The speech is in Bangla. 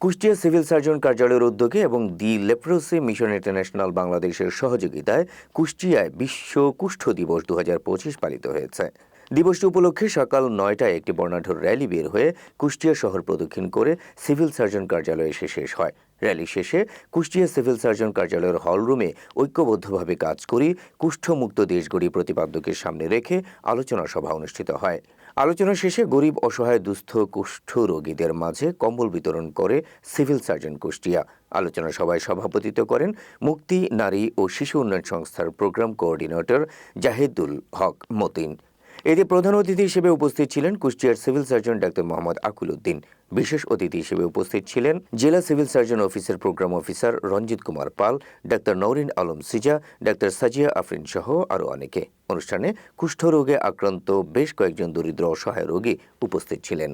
কুষ্টিয়া সিভিল সার্জন কার্যালয়ের উদ্যোগে এবং দি লেপ্রোসি মিশন ইন্টারন্যাশনাল বাংলাদেশের সহযোগিতায় কুষ্টিয়ায় বিশ্ব কুষ্ঠ দিবস 2025 পালিত হয়েছে। দিবসটি উপলক্ষে সকাল 9টায় একটি বর্ণাঢ্য র্যালি বের হয়ে কুষ্টিয়া শহর প্রদক্ষিণ করে সিভিল সার্জন কার্যালয়ে এসে শেষ হয়। র্যালি শেষে কুষ্টিয়া সিভিল সার্জন কার্যালয়ের হলরুমে ঐক্যবদ্ধভাবে কাজ করি, কুষ্ঠমুক্ত দেশ গড়ি প্রতিপাদ্যকে সামনে রেখে আলোচনা সভা অনুষ্ঠিত হয়। আলোচনা শেষে গরিব, অসহায়, দুস্থ কুষ্ঠ রোগীদের মাঝে কম্বল বিতরণ করে সিভিল সার্জন কুষ্টিয়া। আলোচনা সভায় সভাপতিত্ব করেন মুক্তি নারী ও শিশু উন্নয়ন সংস্থার প্রোগ্রাম কোঅর্ডিনেটর জাহিদুল হক মতিন। এতে প্রধান অতিথি হিসেবে উপস্থিত ছিলেন কুষ্টিয়ার সিভিল সার্জন ডাক্তার মোহাম্মদ আকুল উদ্দিন। বিশেষ অতিথি হিসেবে উপস্থিত ছিলেন জেলা সিভিল সার্জন অফিসের programme officer Ranjit Kumar Pal, doctor Nowrin Alam সিজা, ডাক্তার সাজিয়া আফরিন সহ আরও অনেকে। অনুষ্ঠানে কুষ্ঠরোগে আক্রান্ত বেশ কয়েকজন দরিদ্র অসহায় রোগী উপস্থিত ছিলেন।